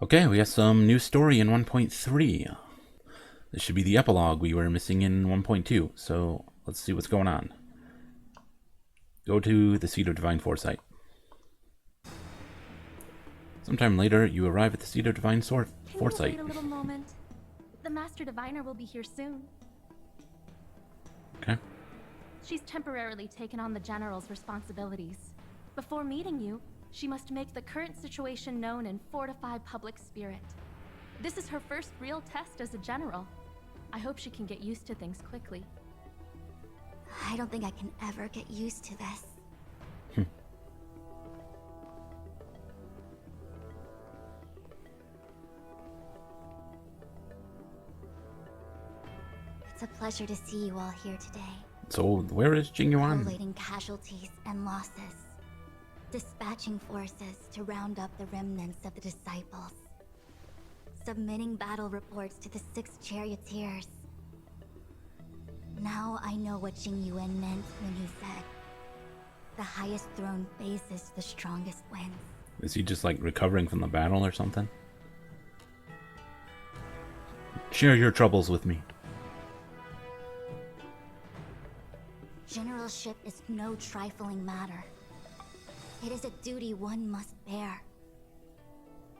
Okay, we got some new story in 1.3. This should be the epilogue we were missing in 1.2, so let's see what's going on. Go to the Seat of Divine Foresight. Sometime later, you arrive at the Seat of Divine Foresight. Can you wait a little moment? The Master Diviner will be here soon. Okay. She's temporarily taken on the General's responsibilities. Before meeting you, she must make the current situation known and fortify public spirit. This is her first real test as a General. I hope she can get used to things quickly. I don't think I can ever get used to this. It's a pleasure to see you all here today. So, where is Jingyuan? Collating casualties and losses. Dispatching forces to round up the remnants of the disciples. Submitting battle reports to the 6 charioteers. Now I know what Jingyuan meant when he said, "The highest throne faces the strongest wins." Is he just like recovering from the battle or something? Share your troubles with me. Generalship is no trifling matter. It is a duty one must bear.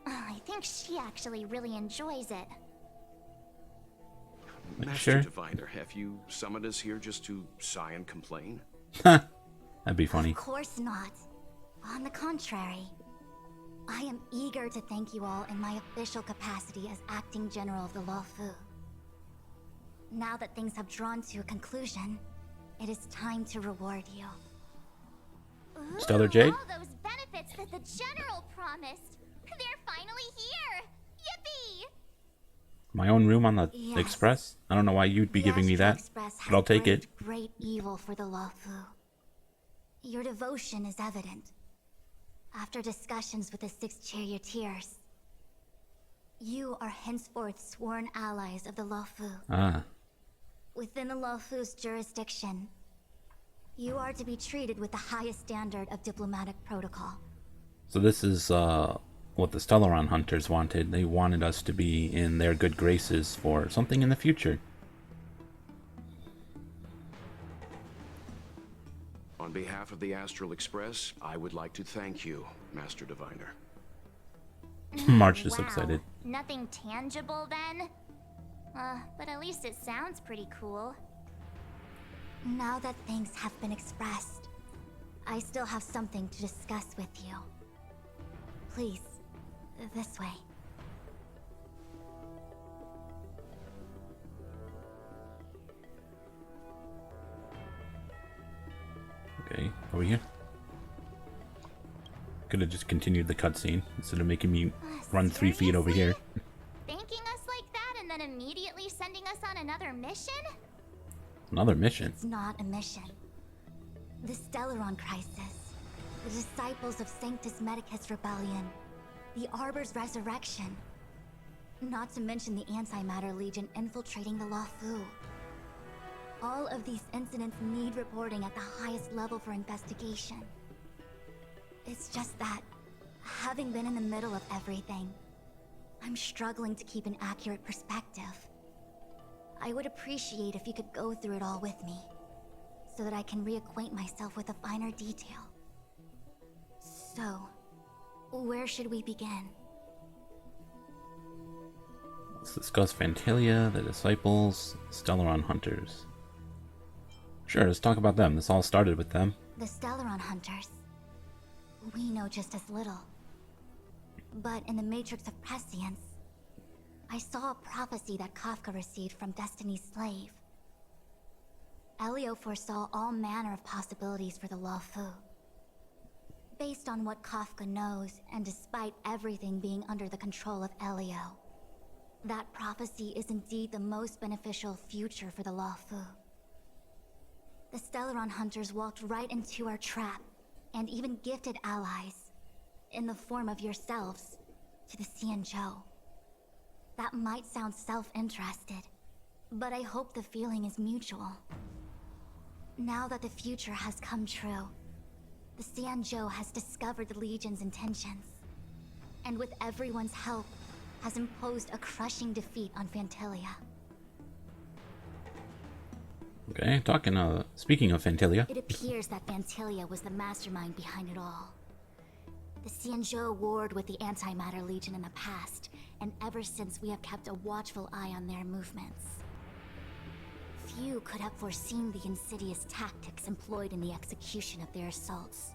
I think she actually really enjoys it. Sure. Master Diviner, have you summoned us here just to sigh and complain? That'd be funny. Of course not. On the contrary, I am eager to thank you all in my official capacity as acting general of the Luofu. Now that things have drawn to a conclusion, it is time to reward you. Stellar Jade? All those benefits that the General promised. They're finally here. Yippee! My own room on the Yes. Express? I don't know why you'd be The giving me Astral that, Express but I'll has take it. braved great evil for the Luofu. Your devotion is evident. After discussions with the 6 charioteers, you are henceforth sworn allies of the Luofu. Ah, Within the Luofu's jurisdiction, you are to be treated with the highest standard of diplomatic protocol. so this is what the Stellaron Hunters wanted. They wanted us to be in their good graces for something in the future. On behalf of the Astral Express, I would like to thank you, Master Diviner. March is Wow. excited. Nothing tangible then? But at least it sounds pretty cool. Now that things have been expressed, I still have something to discuss with you. Please, this way. Okay, over here. Could have just continued the cutscene instead of making me run 3 feet over here. Thanking us like that and then immediately sending us on another mission? Another mission. It's not a mission. The Stellaron crisis, the disciples of Sanctus Medicus rebellion, the Arbor's resurrection, not to mention the Antimatter Legion infiltrating the Luofu. All of these incidents need reporting at the highest level for investigation. It's just that, having been in the middle of everything, I'm struggling to keep an accurate perspective. I would appreciate if you could go through it all with me, so that I can reacquaint myself with a finer detail. So, where should we begin? Let's discuss Fantalia, the Disciples, Stellaron Hunters. Sure, let's talk about them. This all started with them. The Stellaron Hunters. We know just as little. But in the Matrix of Prescience, I saw a prophecy that Kafka received from Destiny's slave. Elio foresaw all manner of possibilities for the Luofu. Based on what Kafka knows, and despite everything being under the control of Elio, that prophecy is indeed the most beneficial future for the Luofu. The Stellaron Hunters walked right into our trap, and even gifted allies, in the form of yourselves, to the Xianzhou. That might sound self-interested, but I hope the feeling is mutual. Now that the future has come true, the Xianzhou has discovered the Legion's intentions. And with everyone's help, has imposed a crushing defeat on Phantalia. Okay, speaking of Phantalia. It appears that Phantalia was the mastermind behind it all. The Xianzhou warred with the Antimatter Legion in the past, and ever since we have kept a watchful eye on their movements. Few could have foreseen the insidious tactics employed in the execution of their assaults.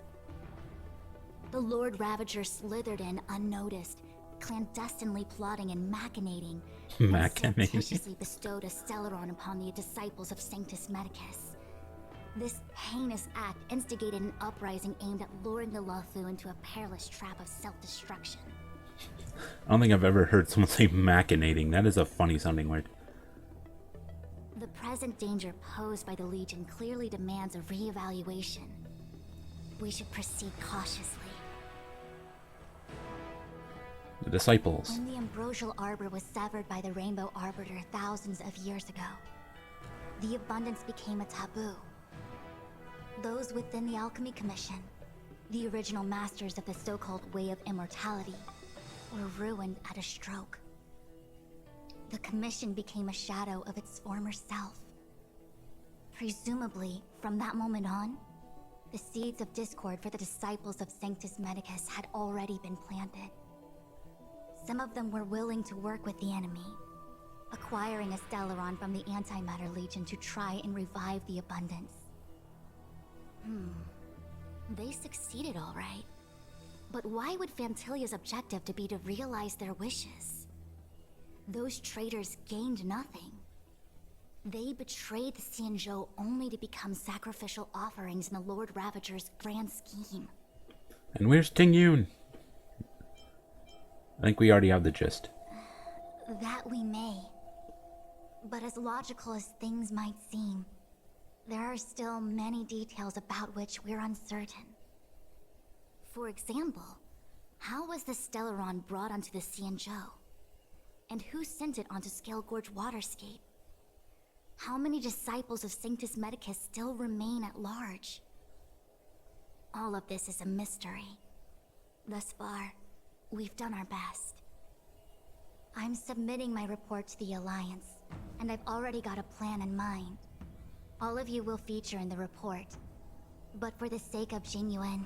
The Lord Ravager slithered in unnoticed, clandestinely plotting and machinating, and surreptitiously bestowed a Stellaron upon the disciples of Sanctus Medicus. This heinous act instigated an uprising aimed at luring the Luofu into a perilous trap of self-destruction. I don't think I've ever heard someone say machinating. That is a funny sounding word. The present danger posed by the Legion clearly demands a re-evaluation. We should proceed cautiously. The disciples. When the ambrosial arbor was severed by the Rainbow Arbiter thousands of years ago, the abundance became a taboo. Those within the Alchemy Commission, the original masters of the so-called Way of Immortality, were ruined at a stroke. The Commission became a shadow of its former self. Presumably, from that moment on, the seeds of discord for the disciples of Sanctus Medicus had already been planted. Some of them were willing to work with the enemy, acquiring a Stellaron from the Antimatter Legion to try and revive the abundance. They succeeded all right. But why would Phantalia's objective to be to realize their wishes? Those traitors gained nothing. They betrayed the Xianzhou only to become sacrificial offerings in the Lord Ravager's grand scheme. And where's Ting Yun? I think we already have the gist. That we may. But as logical as things might seem, there are still many details about which we're uncertain. For example, how was the Stellaron brought onto the Xianzhou? And who sent it onto Scale Gorge Waterscape? How many disciples of Sanctus Medicus still remain at large? All of this is a mystery. Thus far, we've done our best. I'm submitting my report to the Alliance, and I've already got a plan in mind. All of you will feature in the report. But for the sake of Jingyuan,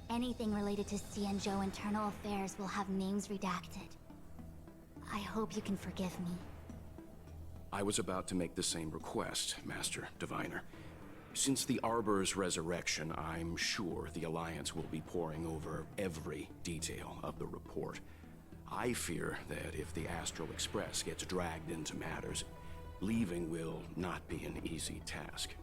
anything related to Xianzhou internal affairs will have names redacted. I hope you can forgive me. I was about to make the same request, Master Diviner. Since the Arbor's resurrection, I'm sure the Alliance will be poring over every detail of the report. I fear that if the Astral Express gets dragged into matters, leaving will not be an easy task.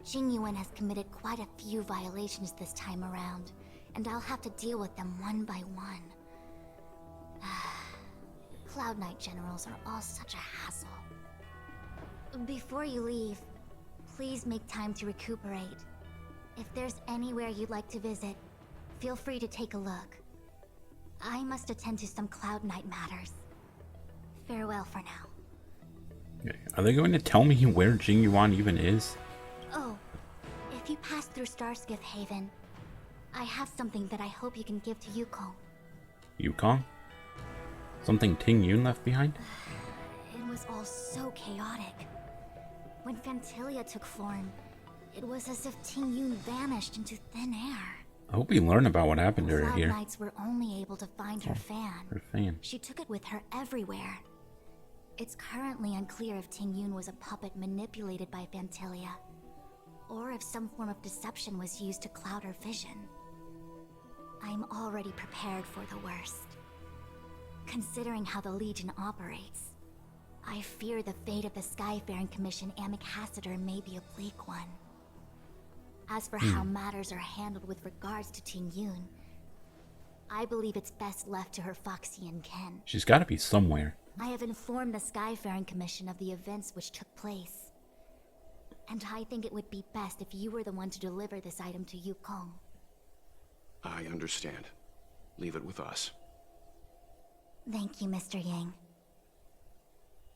Jingyuan has committed quite a few violations this time around, and I'll have to deal with them one by one. Cloud Knight generals are all such a hassle. Before you leave, please make time to recuperate. If there's anywhere you'd like to visit, feel free to take a look. I must attend to some Cloud Knight matters. Farewell for now. Okay. Are they going to tell me where Jingyuan even is? Oh, if you pass through Starskiff Haven, I have something that I hope you can give to Yukong. Yukong? Something Ting Yun left behind? It was all so chaotic. When Phantalia took form, it was as if Ting Yun vanished into thin air. I hope we learn about what happened to her Cloud here. Knights were only able to find her fan. Her fan. She took it with her everywhere. It's currently unclear if Ting Yun was a puppet manipulated by Phantalia, or if some form of deception was used to cloud her vision. I'm already prepared for the worst. Considering how the Legion operates, I fear the fate of the Skyfaring Commission ambassador may be a bleak one. As for how matters are handled with regards to Ting Yun, I believe it's best left to her Foxian ken. She's got to be somewhere. I have informed the Skyfaring Commission of the events which took place. And I think it would be best if you were the one to deliver this item to Yukong. I understand. Leave it with us. Thank you, Mr. Yang.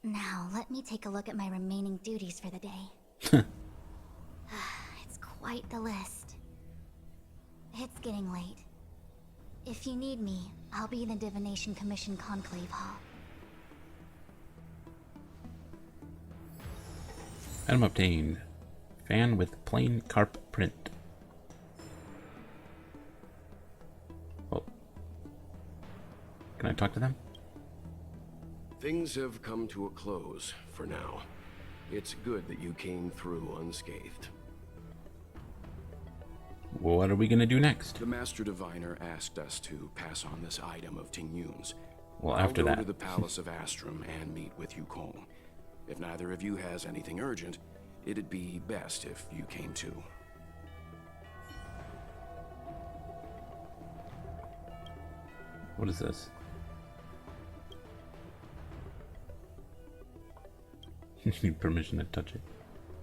Now, let me take a look at my remaining duties for the day. It's quite the list. It's getting late. If you need me, I'll be in the Divination Commission Conclave Hall. Item obtained. Fan with plain carp print. Oh. Can I talk to them? Things have come to a close for now. It's good that you came through unscathed. What are we gonna do next? The Master Diviner asked us to pass on this item of Ting Yun's. Well, after I'll go that. to the Palace of Astrum and meet with Yukong. If neither of you has anything urgent, it'd be best if you came too. What is this? You need permission to touch it.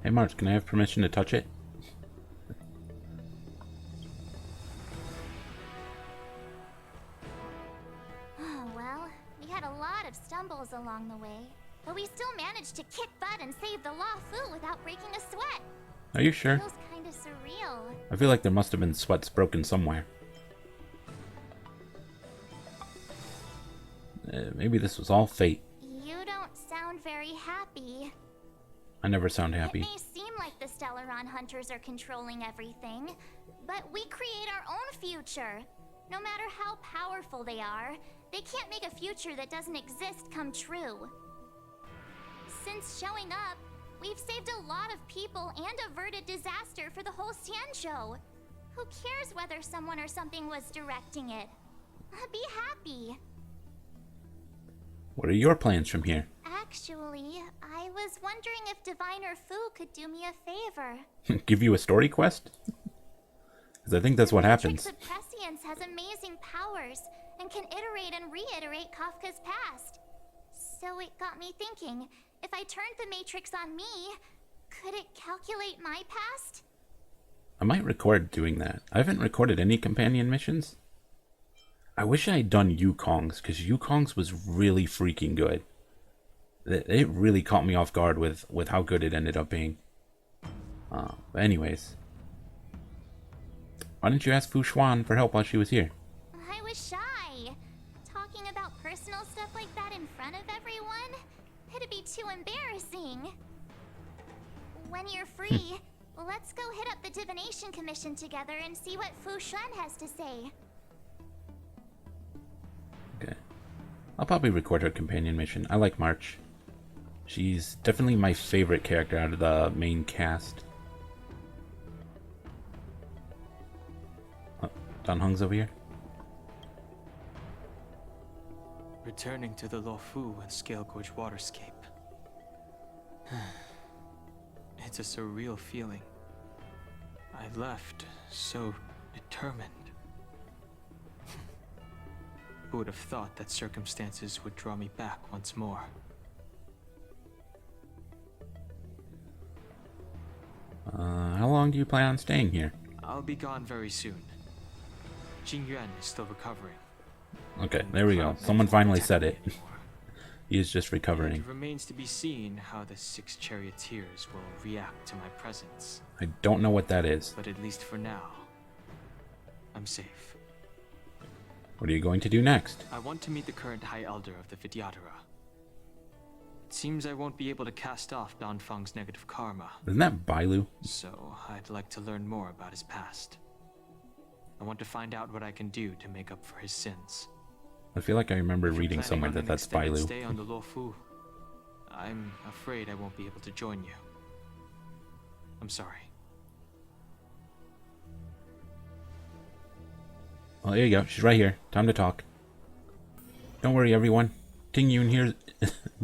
Hey March, can I have permission to touch it? Oh, well, we had a lot of stumbles along the way, but we still managed to kick butt and save the Luofu without breaking a sweat. Are you sure? Feels kinda surreal. I feel like there must have been sweats broken somewhere. Maybe this was all fate. You don't sound very happy. I never sound It happy. may seem like the Stellaron hunters are controlling everything, but we create our own future. No matter how powerful they are, they can't make a future that doesn't exist come true. Since showing up, we've saved a lot of people and averted disaster for the whole Xianzhou. Who cares whether someone or something was directing it? Be happy. What are your plans from here? Actually, I was wondering if Diviner Fu could do me a favor. Give you a story quest? Because I think that's what happens. The Matrix of Prescience has amazing powers and can iterate and reiterate Kafka's past. So it got me thinking, if I turned the Matrix on me, could it calculate my past? I might record doing that. I haven't recorded any companion missions. I wish I had done Yukong's, because Yukong's was really freaking good. It really caught me off guard with how good it ended up being. But anyways. Why didn't you ask Fu Xuan for help while she was here? I was shy. Talking about personal stuff like that in front of everyone? It'd be too embarrassing. When you're free, let's go hit up the Divination Commission together and see what Fu Xuan has to say. Okay. I'll probably record her companion mission. I like March. She's definitely my favorite character out of the main cast. Oh, Dan Heng's over here. Returning to the Luofu and Scale Gorge waterscape. It's a surreal feeling. I left so determined. Who would have thought that circumstances would draw me back once more? How long do you plan on staying here? I'll be gone very soon. Jing Yuan is still recovering. Okay, there we go. Someone finally said it. He is just recovering. It remains to be seen how the 6 charioteers will react to my presence. I don't know what that is. But at least for now, I'm safe. What are you going to do next? I want to meet the current High Elder of the Vidyadhara. It seems I won't be able to cast off Danfeng's negative karma. Isn't that Bailu? So, I'd like to learn more about his past. I want to find out what I can do to make up for his sins. I feel like I remember If you're reading planning somewhere on that an that's extended Bailu. Stay on the Luofu. I'm afraid I won't be able to join you. I'm sorry. Well, there you go. She's right here. Time to talk. Don't worry, everyone. Ting Yun here.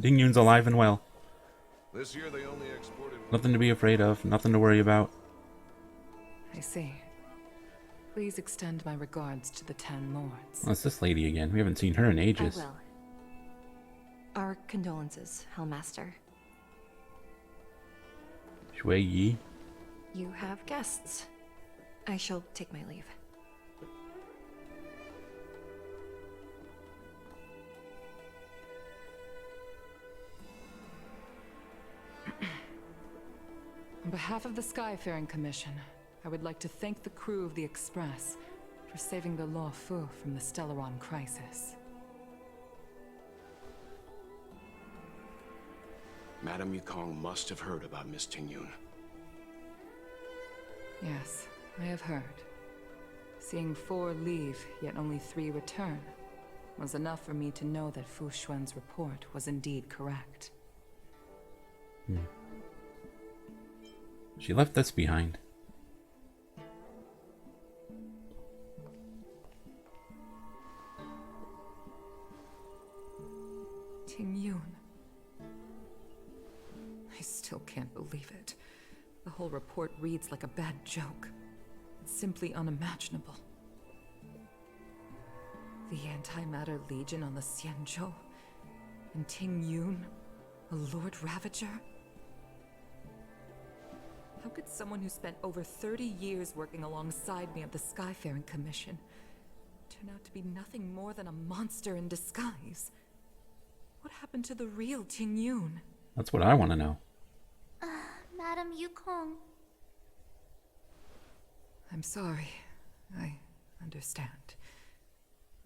Ting Yun's alive and well. This year they only exported. Nothing to be afraid of. Nothing to worry about. I see. Please extend my regards to the 10 lords. Oh, it's this lady again. We haven't seen her in ages. I will. Our condolences, Hellmaster. Shui Yi. You have guests. I shall take my leave. On behalf of the Skyfaring Commission, I would like to thank the crew of the Express for saving the Luofu from the Stellaron crisis. Madame Yukong must have heard about Miss Tingyun. Yes, I have heard. Seeing 4 leave, yet only 3 return, was enough for me to know that Fu Xuan's report was indeed correct. She left this behind. Tingyun. I still can't believe it. The whole report reads like a bad joke. It's simply unimaginable. The Antimatter Legion on the Xianzhou, and Tingyun, a Lord Ravager? How could someone who spent over 30 years working alongside me at the Skyfaring Commission turn out to be nothing more than a monster in disguise? What happened to the real Tingyun? That's what I want to know. Madame Yukong. I'm sorry. I understand.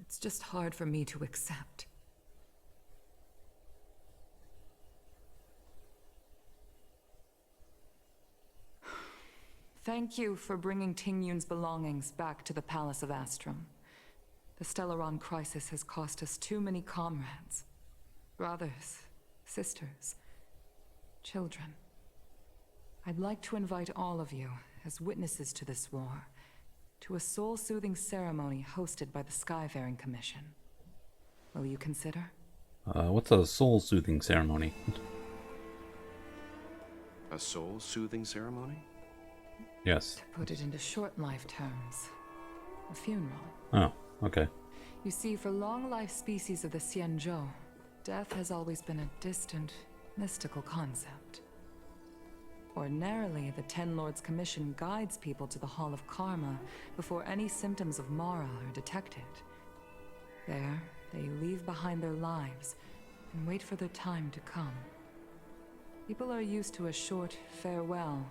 It's just hard for me to accept. Thank you for bringing Tingyun's belongings back to the Palace of Astrum. The Stellaron crisis has cost us too many comrades. Brothers, sisters, children. I'd like to invite all of you, as witnesses to this war, to a soul-soothing ceremony hosted by the Skyfaring Commission. Will you consider? What's a soul-soothing ceremony? A soul-soothing ceremony? Yes. To put it into short life terms, a funeral. Oh, okay. You see, for long-life species of the Xianzhou, death has always been a distant, mystical concept. Ordinarily, the Ten Lords Commission guides people to the Hall of Karma before any symptoms of Mara are detected. There, they leave behind their lives and wait for their time to come. People are used to a short farewell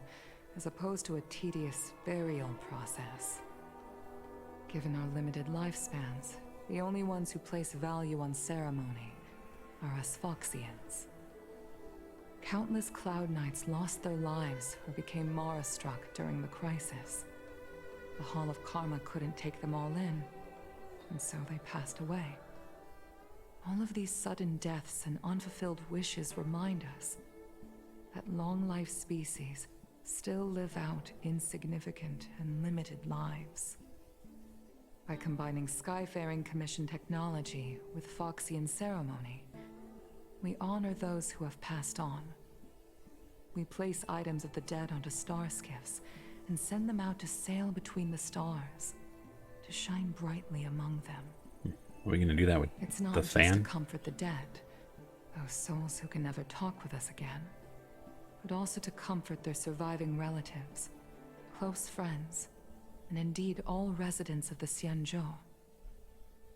as opposed to a tedious burial process. Given our limited lifespans, the only ones who place value on ceremony are us Foxians. Countless Cloud Knights lost their lives or became Mara-struck during the crisis. The Hall of Karma couldn't take them all in, and so they passed away. All of these sudden deaths and unfulfilled wishes remind us that long-life species still live out insignificant and limited lives. By combining Skyfaring Commission technology with Foxian ceremony, we honor those who have passed on. We place items of the dead onto star skiffs and send them out to sail between the stars, to shine brightly among them. Are we going to do that with It's not the just fan? to comfort the dead, those souls who can never talk with us again, but also to comfort their surviving relatives, close friends, and indeed all residents of the Xianzhou.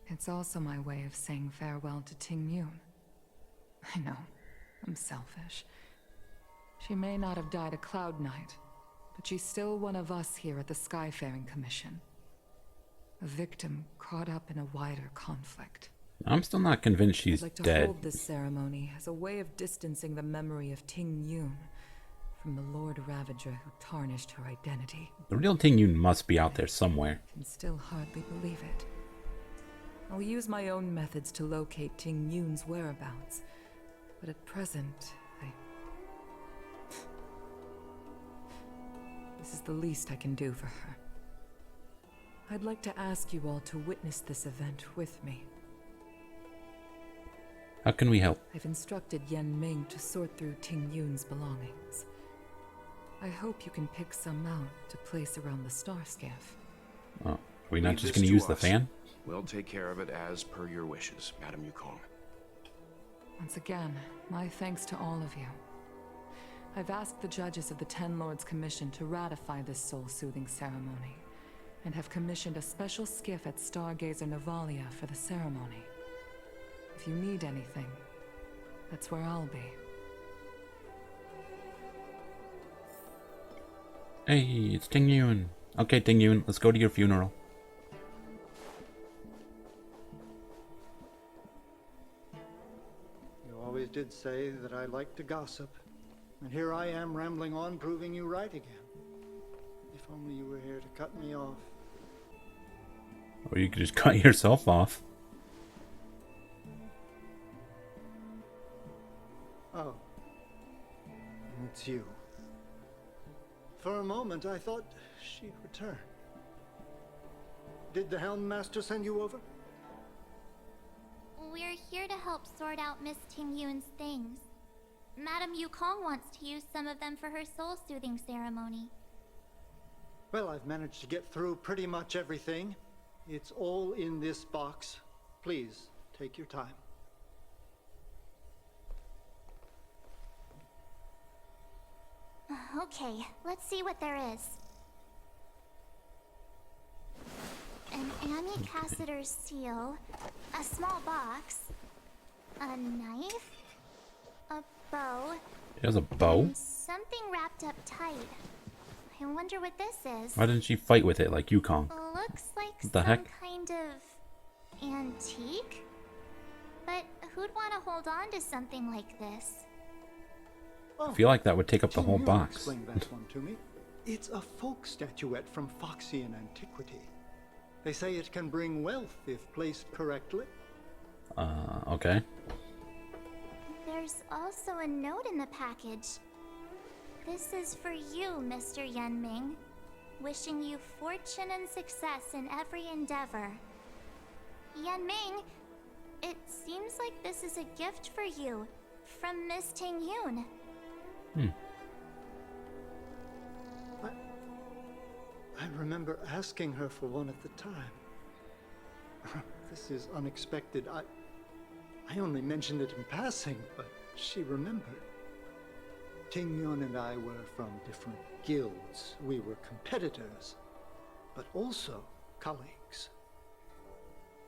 It's also my way of saying farewell to Tingyun. I know, I'm selfish. She may not have died a Cloud Knight, but she's still one of us here at the Skyfaring Commission. A victim caught up in a wider conflict. I'm still not convinced she's I'd like to dead. hold this ceremony as a way of distancing the memory of Tingyun from the Lord Ravager who tarnished her identity. The real Tingyun must be out there somewhere. I can still hardly believe it. I'll use my own methods to locate Tingyun's whereabouts, but at present, This is the least I can do for her. I'd like to ask you all to witness this event with me. How can we help? I've instructed Yan Ming to sort through Tingyun's belongings. I hope you can pick some out to place around the star skiff. Oh, are we not Leave just this going to to use the us. fan? We'll take care of it as per your wishes, Madame Yukong. Once again, my thanks to all of you. I've asked the judges of the Ten Lords Commission to ratify this soul-soothing ceremony, and have commissioned a special skiff at Stargazer Navalia for the ceremony. If you need anything, that's where I'll be. Hey, it's Tingyun. Okay, Tingyun, let's go to your funeral. always did say that I like to gossip. And here I am rambling on, proving you right again. If only you were here to cut me off. Or you could just cut yourself off. Oh. It's you. For a moment, I thought she'd return. Did the Helm Master send you over? We're here to help sort out Miss Tingyun's things. Madame Yukong wants to use some of them for her soul-soothing ceremony. Well, I've managed to get through pretty much everything. It's all in this box. Please, take your time. Okay, let's see what there is. An Amicassator's seal, a small box, a knife, a bow. There's a bow? And something wrapped up tight. I wonder what this is. Why didn't she fight with it like Yukong? Looks like What the some heck? kind of antique? But who'd want to hold on to something like this? I feel like that would take up the whole Can you box. explain that one to me? It's a folk statuette from Foxian antiquity. They say it can bring wealth if placed correctly. Okay. There's also a note in the package. This is for you, Mr. Yenming. Wishing you fortune and success in every endeavor. Yenming, it seems like this is a gift for you from Miss Tingyun. I remember asking her for one at the time. This is unexpected. I only mentioned it in passing, but she remembered. Tingyun and I were from different guilds. We were competitors, but also colleagues.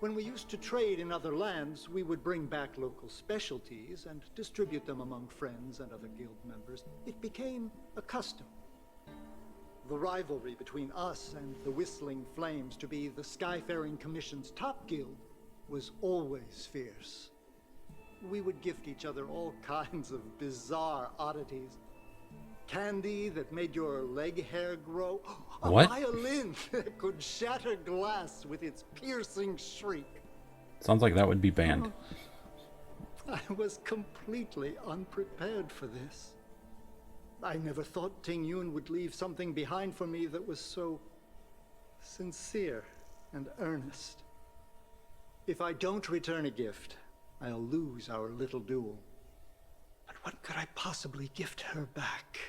When we used to trade in other lands, we would bring back local specialties and distribute them among friends and other guild members. It became a custom. The rivalry between us and the Whistling Flames to be the Skyfaring Commission's top guild was always fierce. We would gift each other all kinds of bizarre oddities. Candy that made your leg hair grow. A What? violin that could shatter glass with its piercing shriek. Sounds like that would be banned. I was completely unprepared for this. I never thought Tingyun would leave something behind for me that was so sincere and earnest. If I don't return a gift, I'll lose our little duel. But what could I possibly gift her back?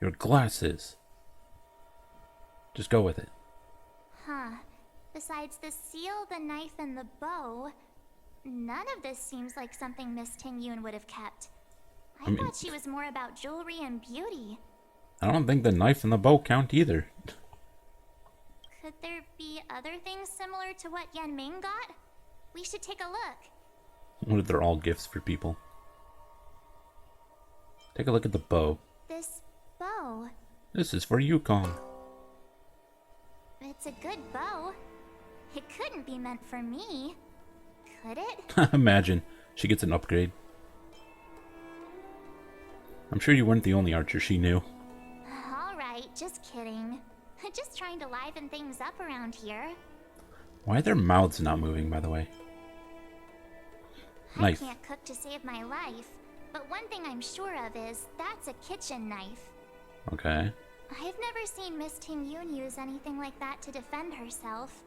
Your glasses. Just go with it. Huh. Besides the seal, the knife, and the bow, none of this seems like something Miss Tingyun would have kept. I mean, thought she was more about jewelry and beauty. I don't think the knife and the bow count either. Could there be other things similar to what Yenming got? We should take a look. What if they're all gifts for people? Take a look at the bow. This bow. This is for Yukong. It's a good bow. It couldn't be meant for me, could it? Imagine. She gets an upgrade. I'm sure you weren't the only archer she knew. Alright, just kidding. Just trying to liven things up around here. Why are their mouths not moving, by the way? Knife. I can't cook to save my life, but one thing I'm sure of is that's a kitchen knife. Okay. I've never seen Miss Tingyun use anything like that to defend herself.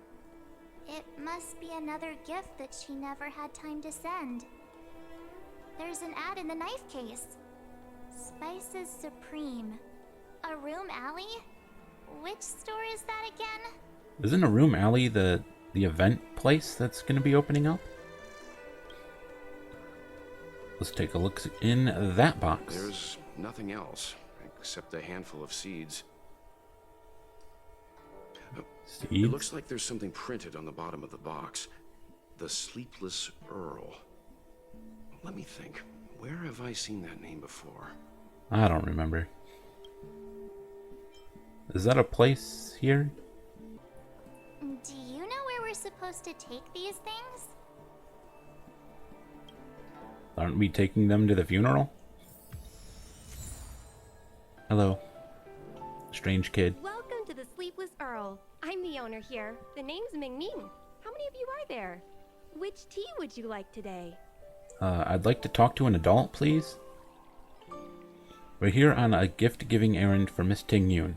It must be another gift that she never had time to send. There's an ad in the knife case. Spices Supreme. A room alley? Which store is that again? Isn't a room alley the event place that's going to be opening up? Let's take a look in that box. There's nothing else except a handful of seeds. Seeds? It looks like there's something printed on the bottom of the box. The Sleepless Earl. Let me think. Where have I seen that name before? I don't remember. Is that a place here? Do you know where we're supposed to take these things? Aren't we taking them to the funeral? Hello. Strange kid. Welcome to the Sleepless Earl. I'm the owner here. The name's Ming Ming. How many of you are there? Which tea would you like today? I'd like to talk to an adult, please. We're here on a gift-giving errand for Miss Ting Yun,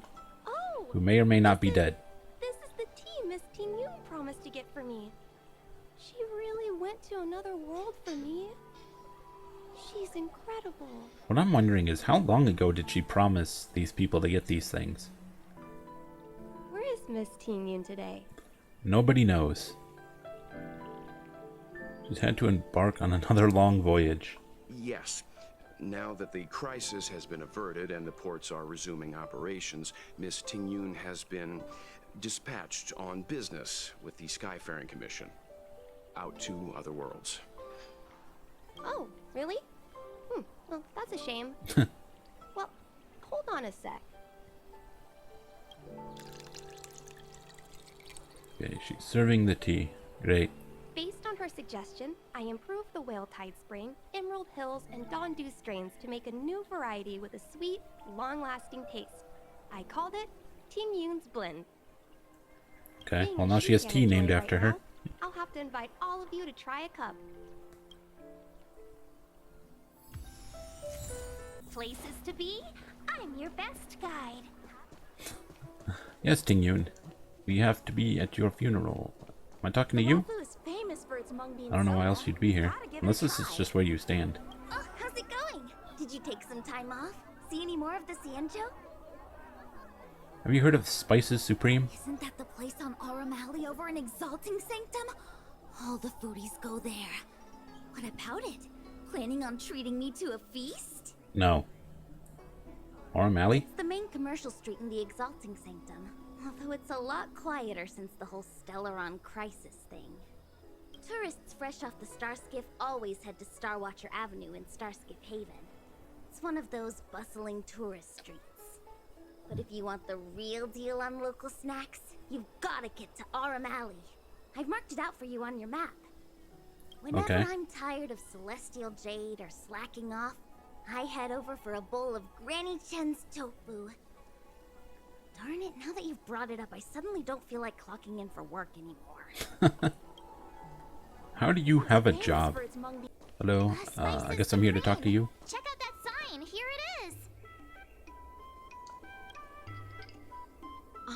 who may or may not be dead. This is the tea Miss Ting Yun promised to get for me. She really went to another world for me. She's incredible. What I'm wondering is, how long ago did she promise these people to get these things? Where is Miss Ting Yun today? Nobody knows. She's had to embark on another long voyage. Yes. Now that the crisis has been averted and the ports are resuming operations, Miss Ting Yun has been dispatched on business with the Skyfaring Commission out to other worlds. Oh, really? Well, that's a shame. Well, hold on a sec. Okay, she's serving the tea. Great. Based on her suggestion, I improved the Whale Tide Spring, Emerald Hills, and Dawn Dew strains to make a new variety with a sweet, long-lasting taste. I called it Ting Yun's Blend. Okay, Being well a now she has tea tea fan named right after her. now, I'll have to invite all of you to try a cup. Places to be? I'm your best guide. Yes, Ting Yun. We have to be at your funeral. Am I talking to you? Luofu is famous for its mung bean I don't know why soda. else you'd be here. Gotta give it Unless a this is try. just where you stand. Oh, how's it going? Did you take some time off? See any more of the Xianzhou? Have you heard of Spices Supreme? Isn't that the place on Aurum Alley over in Exalting Sanctum? All the foodies go there. What about it? Planning on treating me to a feast? No. Aurum Alley? It's the main commercial street in the Exalting Sanctum. Although it's a lot quieter since the whole Stellaron crisis thing. Tourists fresh off the Starskiff always head to Starwatcher Avenue in Starskiff Haven. It's one of those bustling tourist streets. But if you want the real deal on local snacks, you've gotta get to Aurum Alley. I've marked it out for you on your map. Whenever Okay. I'm tired of Celestial Jade or slacking off, I head over for a bowl of Granny Chen's tofu. Darn it, now that you've brought it up, I suddenly don't feel like clocking in for work anymore. How do you have a Famous job? for its mung bean- Hello? I guess I'm here to talk to you. Check out that sign, here it is!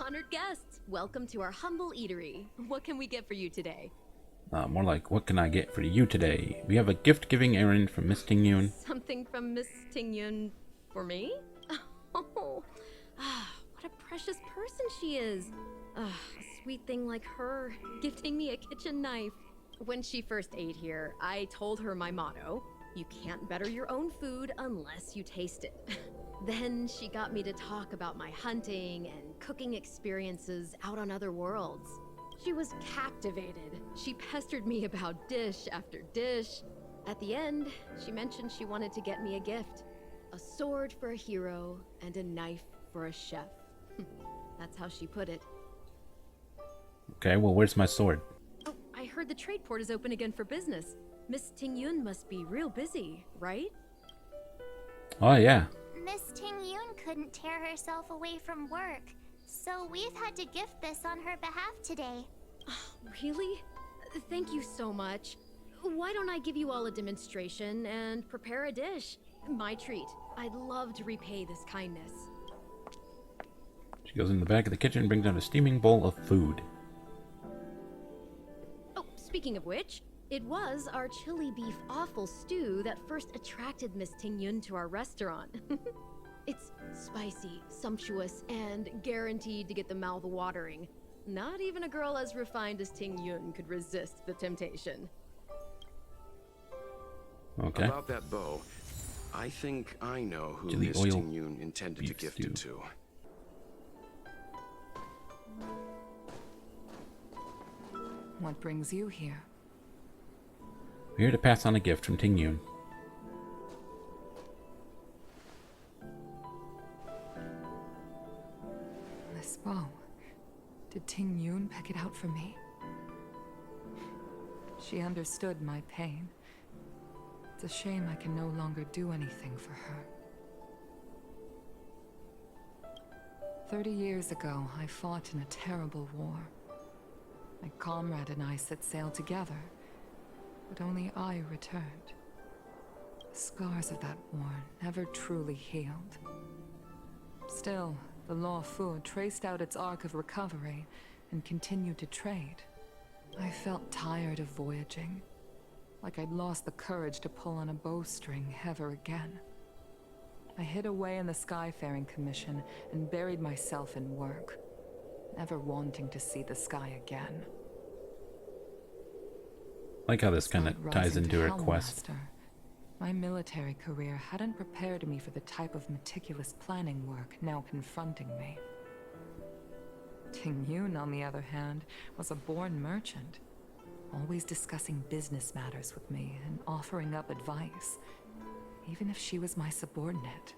Honored guests, welcome to our humble eatery. What can we get for you today? More like, what can I get for you today? We have a gift-giving errand from Miss Ting Yun. Something from Miss Ting Yun for me? Oh, what a precious person she is. A sweet thing like her, gifting me a kitchen knife. When she first ate here, I told her my motto: you can't better your own food unless you taste it. Then she got me to talk about my hunting and cooking experiences out on other worlds. She was captivated. She pestered me about dish after dish. At the end, she mentioned she wanted to get me a gift. A sword for a hero and a knife for a chef. That's how she put it. Okay, well, where's my sword? Oh, I heard the trade port is open again for business. Miss Ting Yun must be real busy, right? Oh, yeah. Miss Ting Yun couldn't tear herself away from work, so we've had to gift this on her behalf today. Really? Thank you so much. Why don't I give you all a demonstration and prepare a dish? My treat. I'd love to repay this kindness. She goes in the back of the kitchen and brings out a steaming bowl of food. Oh, speaking of which, it was our chili beef offal stew that first attracted Miss Ting Yun to our restaurant. It's spicy, sumptuous, and guaranteed to get the mouth watering. Not even a girl as refined as Ting Yun could resist the temptation. Okay. About that bow, I think I know who Chili Miss oil Ting Yun intended to beef gift stew. it to. What brings you here? We're here to pass on a gift from Ting Yun. This bow. Did Ting Yun pick it out for me? She understood my pain. It's a shame I can no longer do anything for her. 30 years ago, I fought in a terrible war. My comrade and I set sail together, but only I returned. The scars of that war never truly healed. Still, the Luofu traced out its arc of recovery and continued to trade. I felt tired of voyaging, like I'd lost the courage to pull on a bowstring ever again. I hid away in the Skyfaring Commission and buried myself in work, never wanting to see the sky again. Like how this kind of Despite ties rising into to her quest. Hellmaster, my military career hadn't prepared me for the type of meticulous planning work now confronting me. Ting Yun, on the other hand, was a born merchant, always discussing business matters with me and offering up advice, even if she was my subordinate.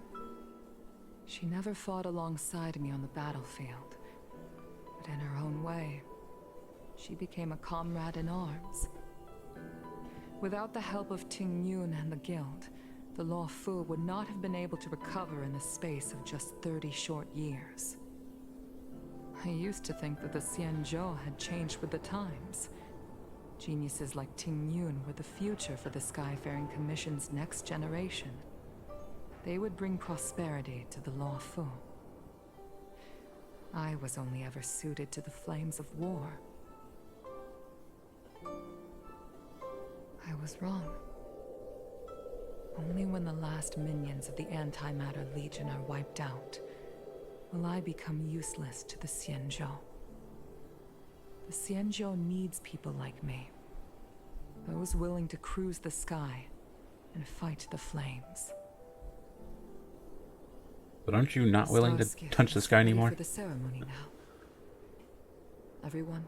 She never fought alongside me on the battlefield, but in her own way, she became a comrade in arms. Without the help of Ting Yun and the Guild, the Luofu would not have been able to recover in the space of just 30 short years. I used to think that the Xianzhou had changed with the times. Geniuses like Ting Yun were the future for the Skyfaring Commission's next generation. They would bring prosperity to the Luofu. I was only ever suited to the flames of war. I was wrong. Only when the last minions of the Antimatter Legion are wiped out will I become useless to the Xianzhou. The Xianzhou needs people like me. Those willing to cruise the sky and fight the flames. But aren't you not willing to touch the sky anymore? For the ceremony now. Everyone,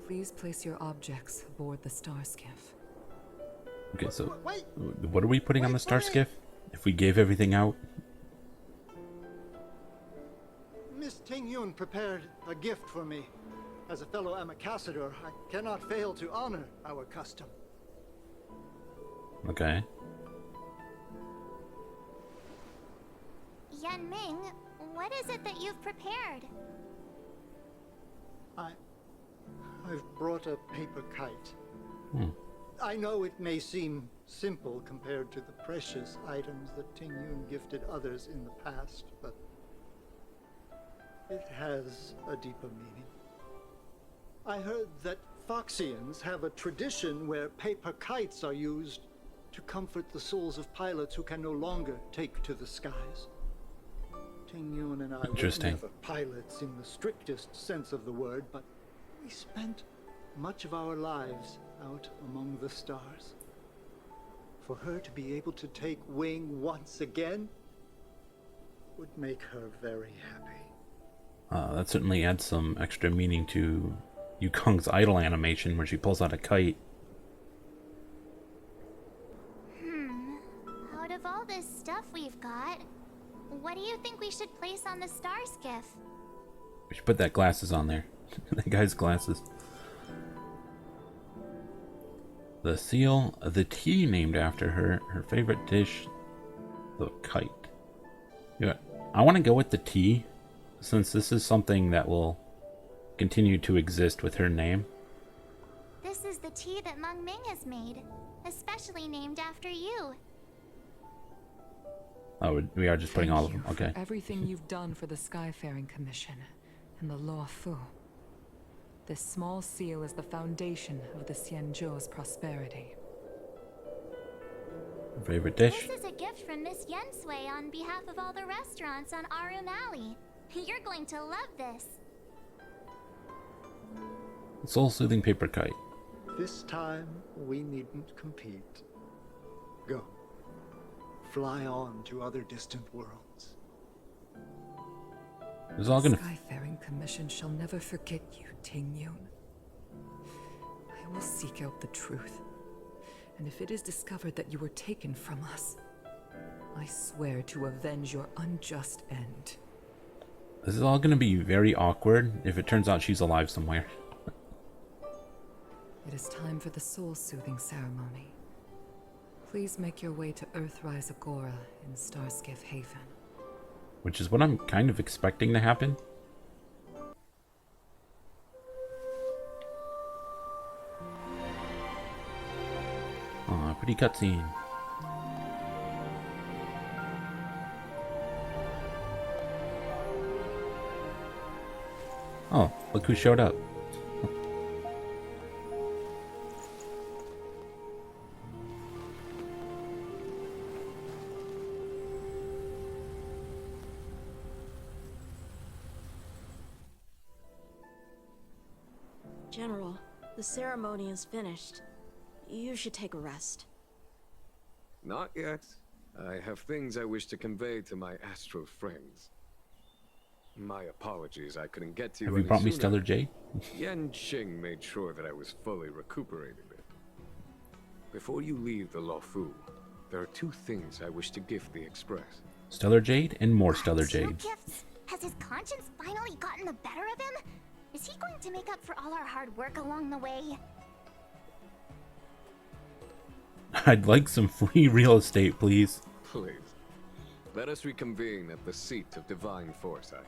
please place your objects aboard the star skiff. Okay, so what are we putting on the star skiff? If we gave everything out? Miss Ting Yun prepared a gift for me. As a fellow ambassador, I cannot fail to honor our custom. Okay. Yan Ming, what is it that you've prepared? I've brought a paper kite. Hmm. I know it may seem simple compared to the precious items that Ting Yun gifted others in the past, but it has a deeper meaning. I heard that Foxians have a tradition where paper kites are used to comfort the souls of pilots who can no longer take to the skies. Ting Yun and I were never pilots in the strictest sense of the word, but we spent much of our lives out among the stars. For her to be able to take wing once again would make her very happy. That certainly adds some extra meaning to Yukong's idol animation where she pulls out a kite. Out of all this stuff we've got, what do you think we should place on the star skiff? We should put that glasses on there. That guy's glasses. The seal, the tea named after her, her favorite dish, the kite. Yeah, I want to go with the tea, since this is something that will continue to exist with her name. This is the tea that Meng Ming has made, especially named after you. Oh, we are just putting all of them. Okay. For everything you've done for the Skyfaring Commission and the Luofu. This small seal is the foundation of the Xianzhou's prosperity. Favorite dish? This is a gift from Miss Yensui on behalf of all the restaurants on Arum Alley. You're going to love this. Soul-soothing paper kite. This time, we needn't compete. Go. Fly on to other distant worlds. It's all gonna... The Skyfaring Commission shall never forget you, Ting Yun. I will seek out the truth. And if it is discovered that you were taken from us, I swear to avenge your unjust end. This is all gonna be very awkward if it turns out she's alive somewhere. It is time for the soul-soothing ceremony. Please make your way to Earthrise Agora in Starskiff Haven. Which is what I'm kind of expecting to happen. Aw, pretty cutscene. Oh, look who showed up. General, the ceremony is finished. You should take a rest. Not yet. I have things I wish to convey to my astral friends. My apologies, I couldn't get to you. Have you brought me Stellar Jade? Yan Qing made sure that I was fully recuperated. Before you leave the Luofu, there are two things I wish to gift the Express. Stellar Jade and more Stellar Two Jade. gifts? Has his conscience finally gotten the better of him? Is he going to make up for all our hard work along the way? I'd like some free real estate, please. Please. Let us reconvene at the seat of divine foresight.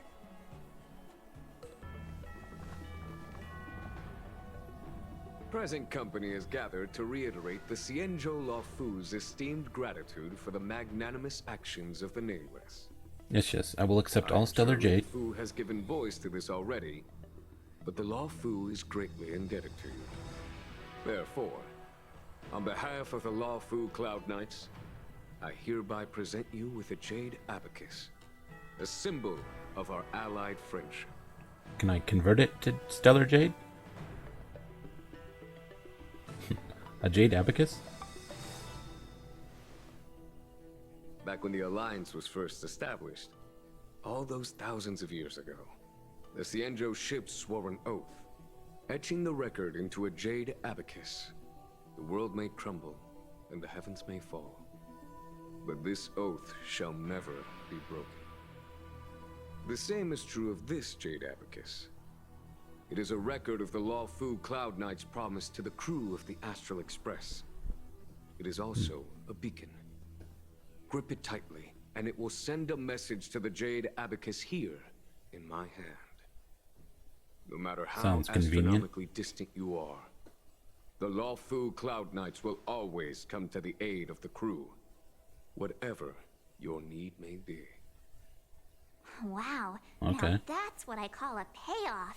Present company is gathered to reiterate the Xianzhou Luofu's esteemed gratitude for the magnanimous actions of the Nameless. Yes, I will accept all Stellar Jade. Luofu has given voice to this already, but the Luofu is greatly indebted to you. Therefore, on behalf of the Luofu Cloud Knights, I hereby present you with a Jade Abacus, a symbol of our allied friendship. Can I convert it to Stellar Jade? A Jade Abacus? Back when the Alliance was first established, all those thousands of years ago, the Xianzhou ships swore an oath, etching the record into a Jade Abacus. The world may crumble, and the heavens may fall, but this oath shall never be broken. The same is true of this Jade Abacus. It is a record of the Luofu Cloud Knight's promise to the crew of the Astral Express. It is also a beacon. Grip it tightly, and it will send a message to the Jade Abacus here, in my hand. No matter how astronomically distant you are, the Luofu Cloud Knights will always come to the aid of the crew, whatever your need may be. Wow, okay. Now that's what I call a payoff.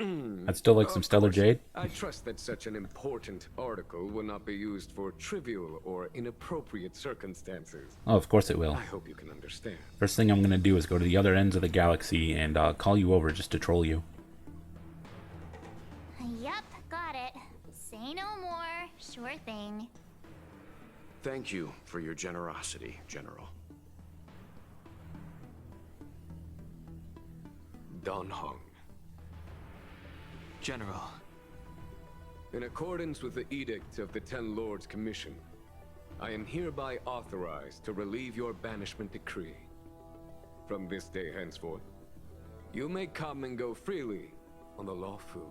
I'd still like some Stellar Jade. I trust that such an important article will not be used for trivial or inappropriate circumstances. Oh, of course it will. I hope you can understand. First thing I'm gonna do is go to the other ends of the galaxy and call you over just to troll you. Yep, got it. Say no more. Sure thing. Thank you for your generosity, General. Dan Heng. General. In accordance with the Edict of the Ten Lords Commission, I am hereby authorized to relieve your banishment decree. From this day henceforth, you may come and go freely on the Luofu.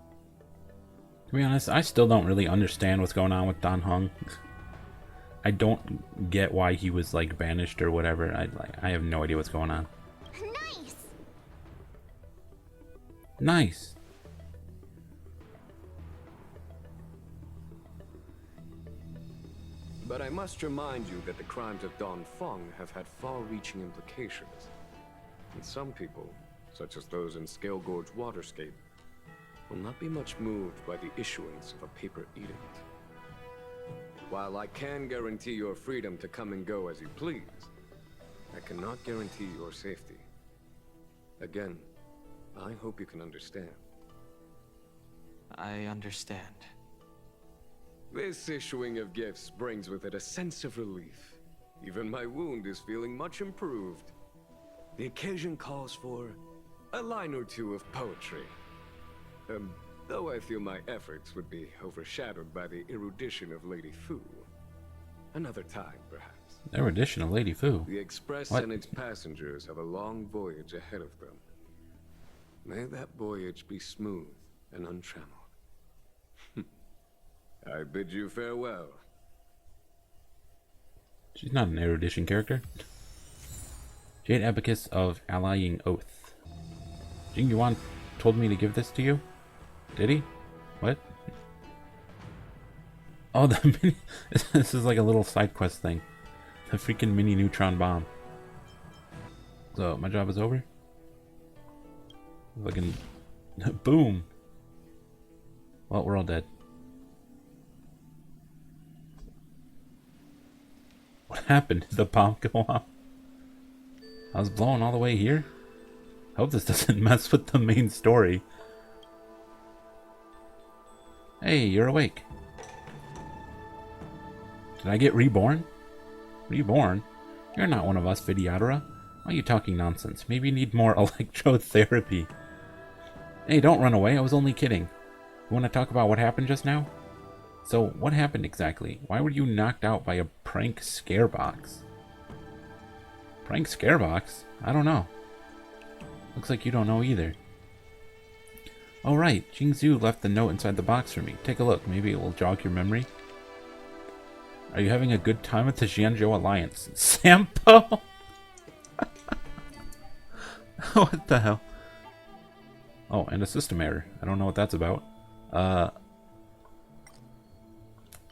To be honest, I still don't really understand what's going on with Dan Heng. I don't get why he was like banished or whatever. I have no idea what's going on. Nice. Nice. But I must remind you that the crimes of Dan Feng have had far-reaching implications. And some people, such as those in Scale Gorge Waterscape, will not be much moved by the issuance of a paper edict. While I can guarantee your freedom to come and go as you please, I cannot guarantee your safety. Again, I hope you can understand. I understand. This issuing of gifts brings with it a sense of relief. Even my wound is feeling much improved. The occasion calls for a line or two of poetry. Though I feel my efforts would be overshadowed by the erudition of Lady Fu. Another time, perhaps. Erudition of Lady Fu? The Express What? and its passengers have a long voyage ahead of them. May that voyage be smooth and untrammeled. I bid you farewell. She's not an erudition character. Jade Abacus of Allying Oath. Jing Yuan told me to give this to you? Did he? What? Oh, the mini... This is like a little side quest thing. The freaking mini neutron bomb. So, my job is over? Fucking... Boom! Well, we're all dead. What happened? Did the bomb go off? I was blowing all the way here? I hope this doesn't mess with the main story. Hey, you're awake. Did I get reborn? Reborn? You're not one of us, Vidyadhara. Why are you talking nonsense? Maybe you need more electrotherapy. Hey, don't run away. I was only kidding. You want to talk about what happened just now? So, what happened exactly? Why were you knocked out by a prank scare box? Prank scare box? I don't know. Looks like you don't know either. Oh right, Xianzhou left the note inside the box for me. Take a look, maybe it will jog your memory. Are you having a good time at the Xianzhou Alliance? Sampo? What the hell? Oh, and a system error. I don't know what that's about. But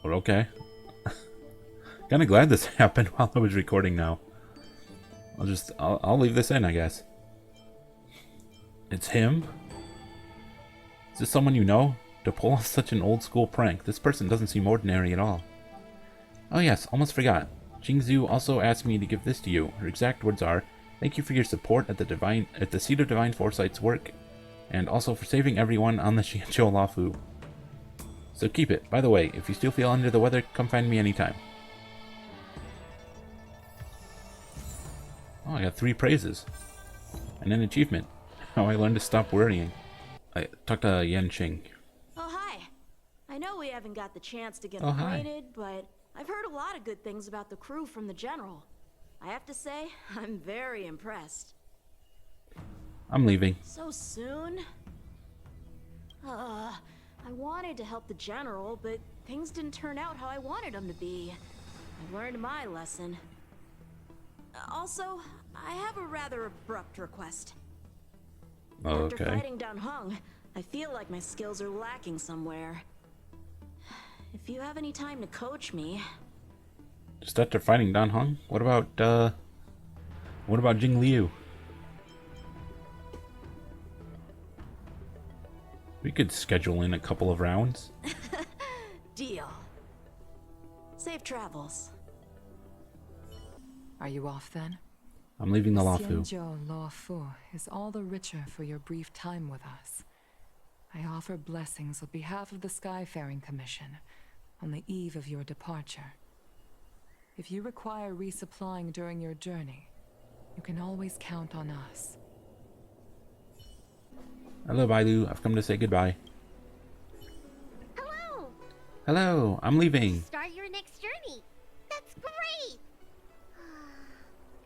okay. Kinda glad this happened while I was recording now. I'll leave this in, I guess. It's him? Is this someone you know? To pull off such an old school prank, this person doesn't seem ordinary at all. Oh yes, almost forgot. Xianzhou also asked me to give this to you. Her exact words are, "Thank you for your support at the Seat of Divine Foresight's work, and also for saving everyone on the Xianzhou Luofu. So keep it. By the way, if you still feel under the weather, come find me anytime." Oh, I got 3 praises. And an achievement. How I learned to stop worrying. I talked to Yanqing. Oh, hi. I know we haven't got the chance to get Oh, hi. acquainted, but I've heard a lot of good things about the crew from the General. I have to say, I'm very impressed. I'm leaving. So soon? I wanted to help the General, but things didn't turn out how I wanted them to be. I've learned my lesson. Also, I have a rather abrupt request. After fighting Dan Heng, I feel like my skills are lacking somewhere. If you have any time to coach me... Just after fighting Dan Heng? What about Jing Liu? We could schedule in a couple of rounds. Deal. Safe travels. Are you off then? I'm leaving the Luofu. Xianzhou Luofu is all the richer for your brief time with us. I offer blessings on behalf of the Skyfaring Commission on the eve of your departure. If you require resupplying during your journey, you can always count on us. Hello, Bailu. I've come to say goodbye. Hello! Hello, I'm leaving. Start your next journey. That's great!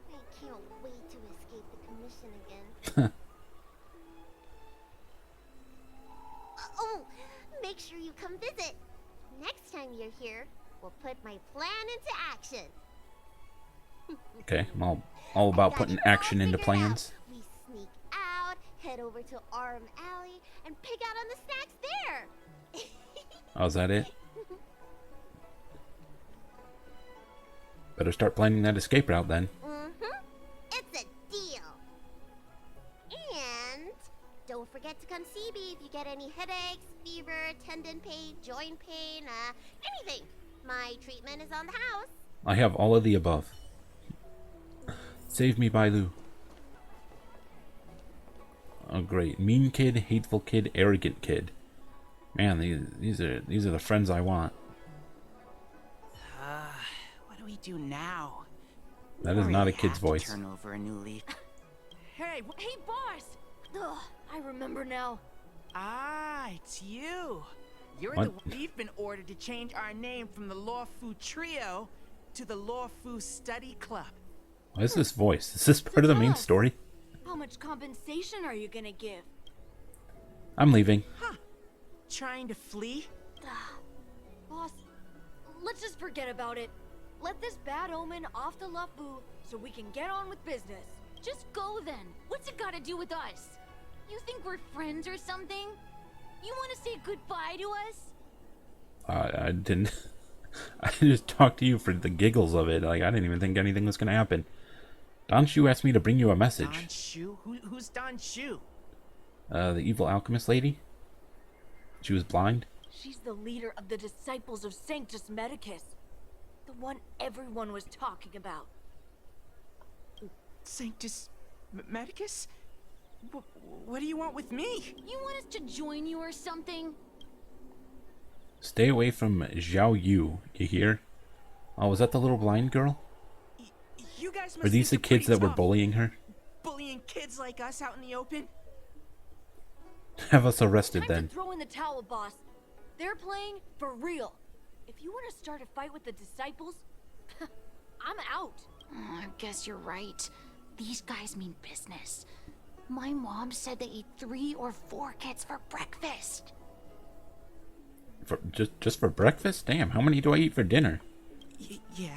I can't wait to escape the commission again. Oh, make sure you come visit. Next time you're here, we'll put my plan into action. Okay, I'm all about putting action into plans. We sneak out, head over to Arm Alley, and pick out on the snacks there. Oh, is that it? Better start planning that escape route then. It's a deal. And don't forget to come see me if you get any headaches, fever, tendon pain, joint pain, anything. My treatment is on the house. I have all of the above. Save me, Bailu. Oh great. Mean kid, hateful kid, arrogant kid. Man, these are the friends I want. What do we do now? That is not a kid's voice. Turn over a new leaf. Hey, boss! Ugh, I remember now. Ah, it's you. We've been ordered to change our name from the Luofu Trio to the Luofu Study Club. What is this voice? Is this part of the main story? How much compensation are you gonna give? I'm leaving. Huh. Trying to flee? Boss, let's just forget about it. let this bad omen off the Luofu so we can get on with business. Just go then. What's it got to do with us? You think we're friends or something? You want to say goodbye to us? I didn't. I just talked to you for the giggles of it. Like, I didn't even think anything was gonna happen. Don Shu asked me to bring you a message. Don Shu? Who's Don Shu? The evil alchemist lady. She was blind. She's the leader of the disciples of Sanctus Medicus. The one everyone was talking about. Sanctus Medicus? What do you want with me? You want us to join you or something? Stay away from Xiao Yu, you hear? Oh, was that the little blind girl? You guys must Are these the think kids you're that were pretty bullying her? tough, bullying kids like us out in the open? Have us arrested Time then. to throw in the towel, boss. They're playing for real. If you want to start a fight with the disciples, I'm out. I guess you're right. These guys mean business. My mom said they eat 3 or 4 kids for breakfast. For, just for breakfast? Damn, how many do I eat for dinner? Yeah.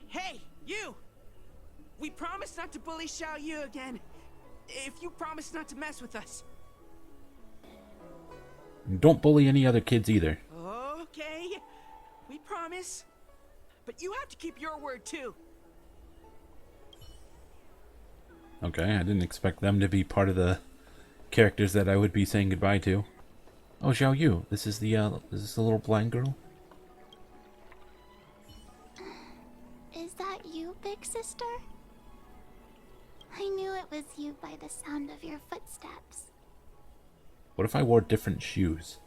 Hey, you! We promise not to bully Xiao Yu again. If you promise not to mess with us. Don't bully any other kids either. Okay, we promise. But you have to keep your word too. Okay, I didn't expect them to be part of the characters that I would be saying goodbye to. Oh, Xiao Yu, this is the little blind girl? Is that you, big sister? I knew it was you by the sound of your footsteps. What if I wore different shoes?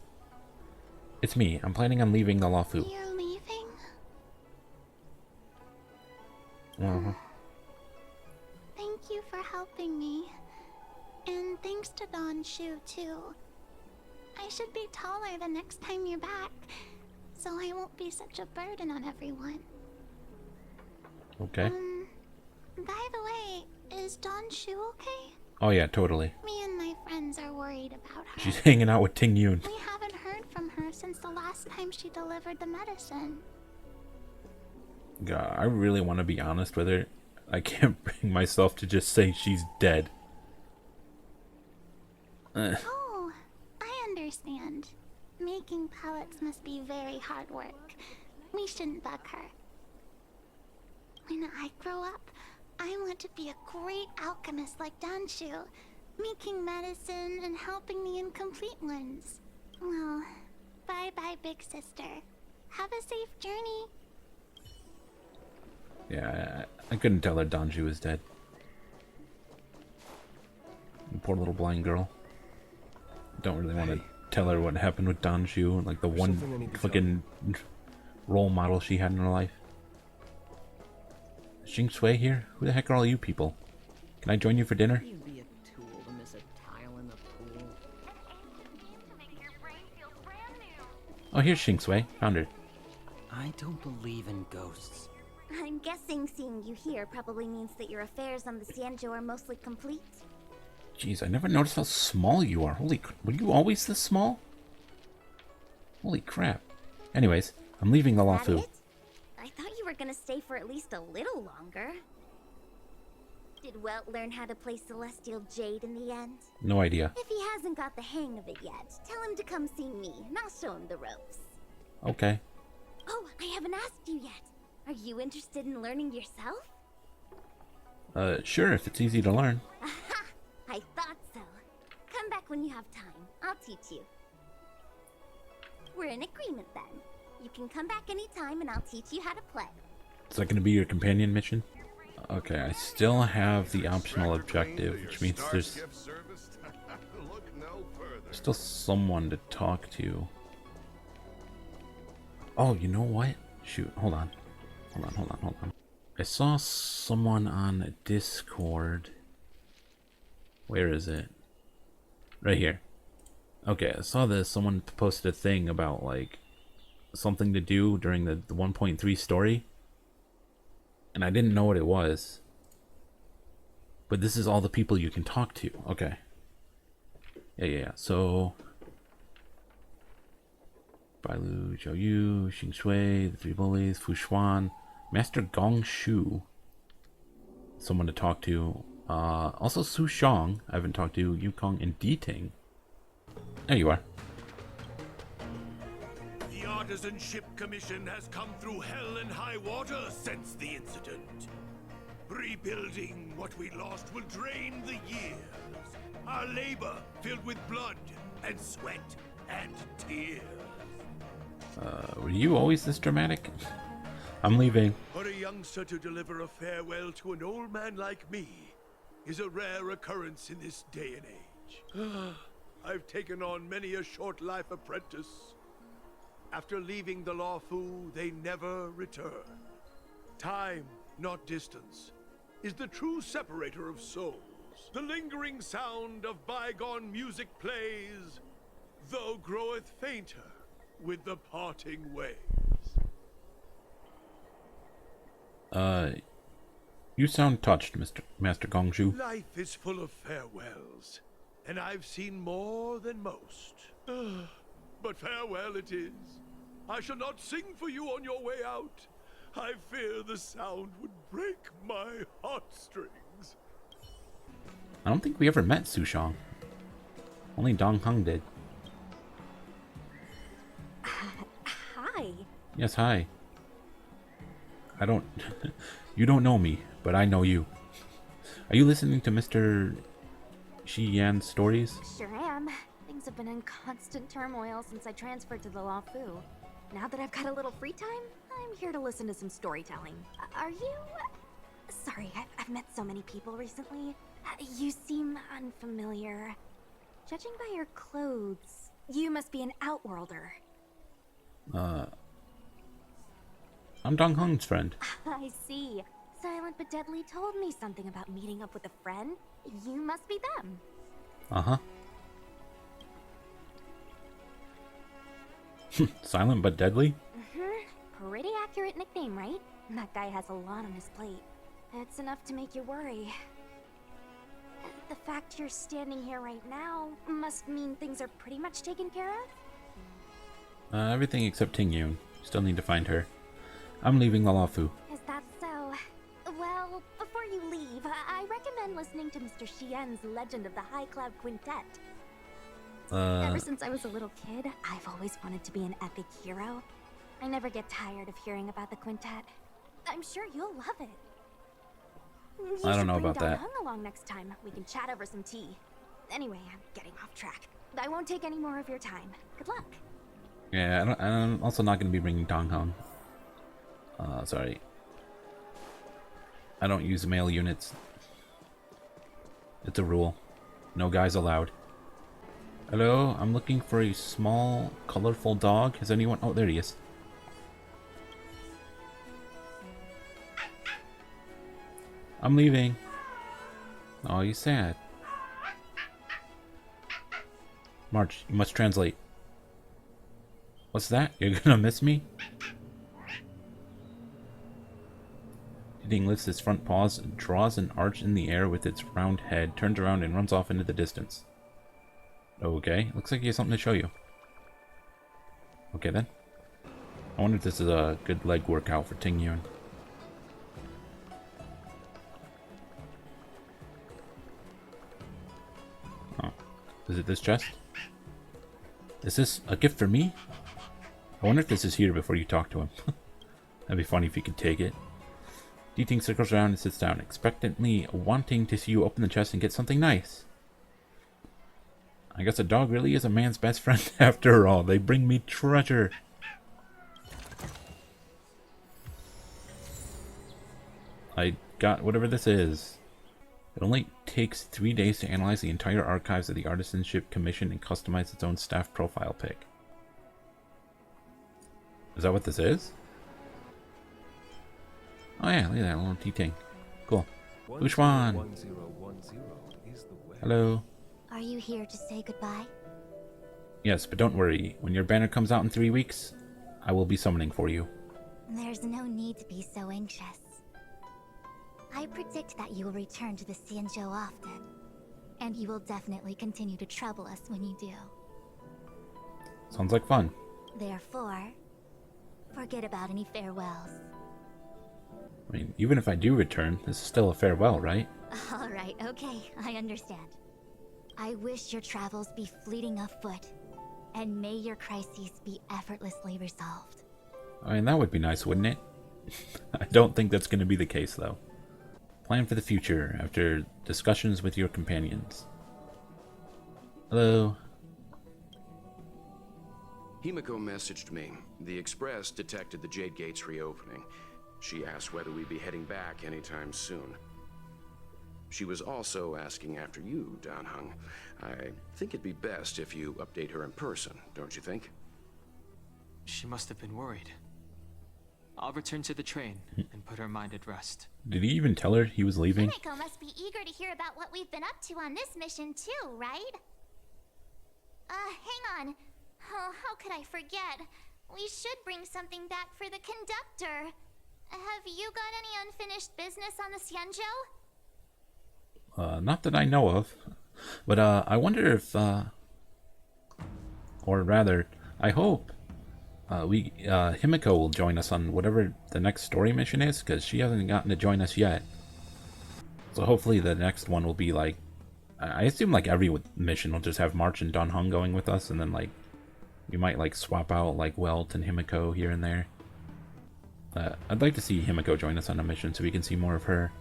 It's me. I'm planning on leaving the Luofu. You're leaving? Uh-huh. Thank you for helping me. And thanks to Don Shu, too. I should be taller the next time you're back, so I won't be such a burden on everyone. Okay. By the way, is Don Shu okay? Oh yeah, totally. Me and my friends are worried about her. She's hanging out with Ting Yun. We haven't heard from her since the last time she delivered the medicine. God, I really want to be honest with her. I can't bring myself to just say she's dead. Oh, I understand. Making pellets must be very hard work. We shouldn't bug her. When I grow up, I want to be a great alchemist like Don Shu, making medicine and helping the incomplete ones. Well, bye-bye, big sister. Have a safe journey. Yeah, I couldn't tell her Don Shu was dead. Poor little blind girl. Don't really want to tell her what happened with Don Shu, like the one fucking role model she had in her life. Xing Sui here? Who the heck are all you people? Can I join you for dinner? You'd be a tool to miss a tile in the pool. Oh, here's Xing Sui. Found her. I don't believe in ghosts. I'm guessing seeing you here probably means that your affairs on the Xianzhou are mostly complete. Jeez, I never noticed how small you are. Were you always this small? Holy crap. Anyways, I'm leaving the Luofu. I thought you were gonna stay for at least a little longer. Did Welt learn how to play Celestial Jade in the end? No idea. If he hasn't got the hang of it yet, tell him to come see me, and I'll show him the ropes. Okay. Oh, I haven't asked you yet. Are you interested in learning yourself? Sure, if it's easy to learn. Aha! I thought so. Come back when you have time. I'll teach you. We're in agreement then. You can come back anytime and I'll teach you how to play. Is that going to be your companion mission? Okay, I still have the optional objective, which means there's still someone to talk to. Oh, you know what? Shoot, hold on. Hold on. I saw someone on Discord. Where is it? Right here. Okay, I saw this. Someone posted a thing about, like, something to do during the 1.3 story. And I didn't know what it was. But this is all the people you can talk to. Okay. Yeah. So... Bailu, Zhou Yu, Xing Shui, the Three Bullies, Fu Xuan, Master Gong Shu. Someone to talk to. Also Su Shang, I haven't talked to. Yukong and Diting. There you are. The Artisanship Commission has come through hell and high water since the incident. Rebuilding what we lost will drain the years. Our labor filled with blood and sweat and tears. Were you always this dramatic? I'm leaving. For a youngster to deliver a farewell to an old man like me is a rare occurrence in this day and age. I've taken on many a short-life apprentice. After leaving the Luofu, they never return. Time, not distance, is the true separator of souls. The lingering sound of bygone music plays, though groweth fainter with the parting ways. You sound touched, Master Gongshu. Life is full of farewells, and I've seen more than most. But farewell it is. I shall not sing for you on your way out. I fear the sound would break my heartstrings. I don't think we ever met Su Shang. Only Dong Heng did. Hi. Yes, hi. I don't... You don't know me, but I know you. Are you listening to Mr. Xian's stories? Sure am. Things have been in constant turmoil since I transferred to the Luofu. Now that I've got a little free time, I'm here to listen to some storytelling. Are you... Sorry, I've met so many people recently. You seem unfamiliar. Judging by your clothes, you must be an outworlder. I'm Dong Heng's friend. I see. Silent but Deadly told me something about meeting up with a friend. You must be them. Uh-huh. Silent but deadly? Mm-hmm. Pretty accurate nickname, right? That guy has a lot on his plate. It's enough to make you worry. The fact you're standing here right now must mean things are pretty much taken care of? Everything except Ting Yun. Still need to find her. I'm leaving the Luofu. Is that so? Well, before you leave, I recommend listening to Mr. Xian's Legend of the High Cloud Quintet. Ever since I was a little kid, I've always wanted to be an epic hero. I never get tired of hearing about the quintet. I'm sure you'll love it. I don't know about that. Hung along next time. We can chat over some tea. Anyway, I'm getting off track. I won't take any more of your time. Good luck. Yeah, I'm also not going to be bringing Dong Heng. Sorry. I don't use male units. It's a rule. No guys allowed. Hello, I'm looking for a small, colorful dog. Has anyone... Oh, there he is. I'm leaving. Oh, he's sad. March, you must translate. What's that? You're gonna miss me? Diting lifts its front paws, draws an arch in the air with its round head, turns around and runs off into the distance. Okay, looks like he has something to show you. Okay then. I wonder if this is a good leg workout for Ting Yun. Oh, is it this chest? Is this a gift for me? I wonder if this is here before you talk to him. That'd be funny if you could take it. Diting circles around and sits down, expectantly wanting to see you open the chest and get something nice. I guess a dog really is a man's best friend after all. They bring me treasure. I got whatever this is. It only takes 3 days to analyze the entire archives of the Artisanship Commission and customize its own staff profile pic. Is that what this is? Oh yeah, look at that little T-Ting. Cool. Bushwan! Hello. Are you here to say goodbye? Yes, but don't worry. When your banner comes out in 3 weeks, I will be summoning for you. There's no need to be so anxious. I predict that you will return to the Xianzhou often. And you will definitely continue to trouble us when you do. Sounds like fun. Therefore, forget about any farewells. I mean, even if I do return, this is still a farewell, right? Alright, okay, I understand. I wish your travels be fleeting of foot, and may your crises be effortlessly resolved. I mean, that would be nice, wouldn't it? I don't think that's going to be the case, though. Plan for the future after discussions with your companions. Hello. Himiko messaged me. The Express detected the Jade Gate's reopening. She asked whether we'd be heading back anytime soon. She was also asking after you, Dan Heng. I think it'd be best if you update her in person, don't you think? She must have been worried. I'll return to the train and put her mind at rest. Did he even tell her he was leaving? Himiko must be eager to hear about what we've been up to on this mission too, right? Hang on. Oh, how could I forget? We should bring something back for the conductor. Have you got any unfinished business on the Xianzhou? Not that I know of. But I wonder if, or rather, I hope Himiko will join us on whatever the next story mission is, because she hasn't gotten to join us yet. So hopefully the next one will be like, I assume like every mission will just have March and Dan Heng going with us, and then like we might like swap out like Welt and Himiko here and there. I'd like to see Himiko join us on a mission so we can see more of her.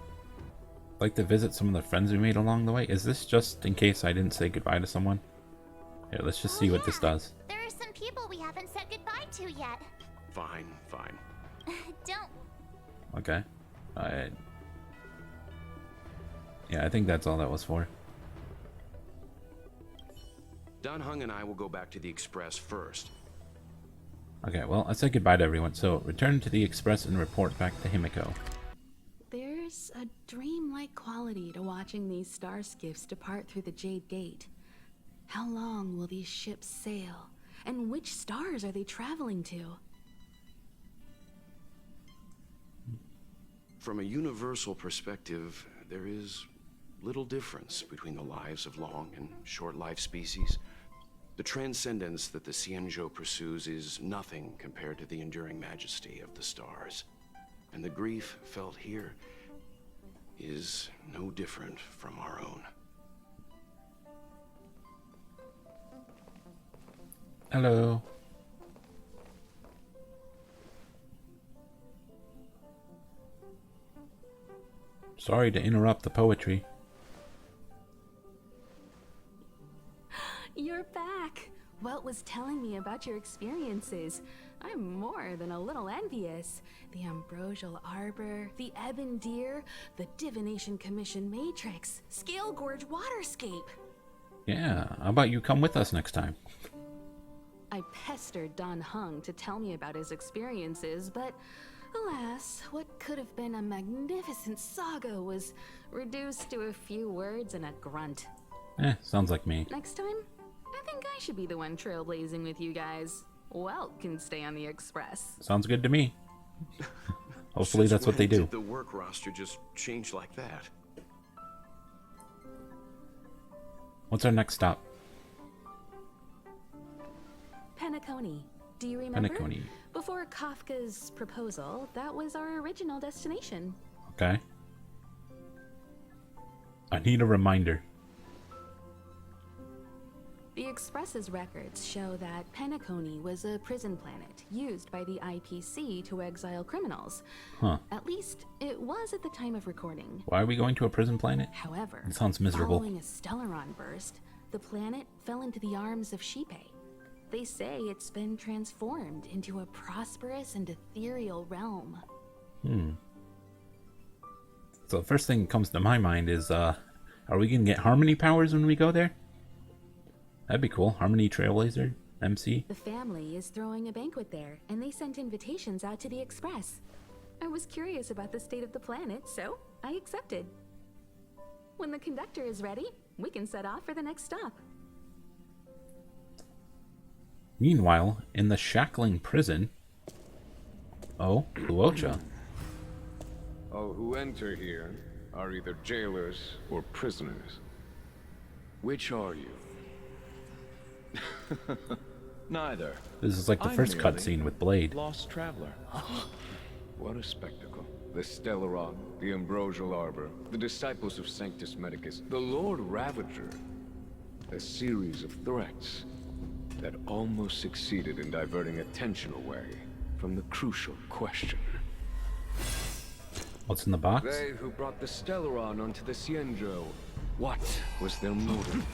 I'd like to visit some of the friends we made along the way. Is this just in case I didn't say goodbye to someone? Here, let's just see what this does. There are some people we haven't said goodbye to yet. Fine, fine. Don't. Okay. Yeah, I think that's all that was for. Dan Heng and I will go back to the Express first. Okay, well, I said goodbye to everyone, so return to the Express and report back to Himiko. There's a dreamlike quality to watching these star skiffs depart through the Jade Gate. How long will these ships sail? And which stars are they traveling to? From a universal perspective, there is little difference between the lives of long and short-lived species. The transcendence that the Xianzhou pursues is nothing compared to the enduring majesty of the stars. And the grief felt here is no different from our own. Hello. Sorry to interrupt the poetry. You're back! Welt was telling me about your experiences. I'm more than a little envious. The Ambrosial Arbor, the Ebon Deer, the Divination Commission Matrix, Scale Gorge Waterscape. Yeah, how about you come with us next time? I pestered Dan Heng to tell me about his experiences, but alas, what could have been a magnificent saga was reduced to a few words and a grunt. Sounds like me. Next time, I think I should be the one trailblazing with you guys. Welt can stay on the Express. Sounds good to me. Hopefully that's what they do. Did the work roster just change like that? What's our next stop? Penacony. Do you remember? Penacony. Before Kafka's proposal, that was our original destination. Okay. I need a reminder. The Express's records show that Penacony was a prison planet used by the IPC to exile criminals. Huh. At least, it was at the time of recording. Why are we going to a prison planet? However, it sounds miserable. Following a Stellaron burst, the planet fell into the arms of Shipe. They say it's been transformed into a prosperous and ethereal realm. So the first thing that comes to my mind is, are we gonna get Harmony powers when we go there? That'd be cool. Harmony Trailblazer, MC. The family is throwing a banquet there, and they sent invitations out to the Express. I was curious about the state of the planet, so I accepted. When the conductor is ready, we can set off for the next stop. Meanwhile, in the shackling prison... Oh, Luocha. All who enter here are either jailers or prisoners. Which are you? Neither. This is like the first cutscene with Blade. Lost traveler. What a spectacle. The Stellaron, the Ambrosial Arbor, the Disciples of Sanctus Medicus, the Lord Ravager. A series of threats that almost succeeded in diverting attention away from the crucial question. What's in the box? They who brought the Stellaron onto the Xianzhou, what was their motive?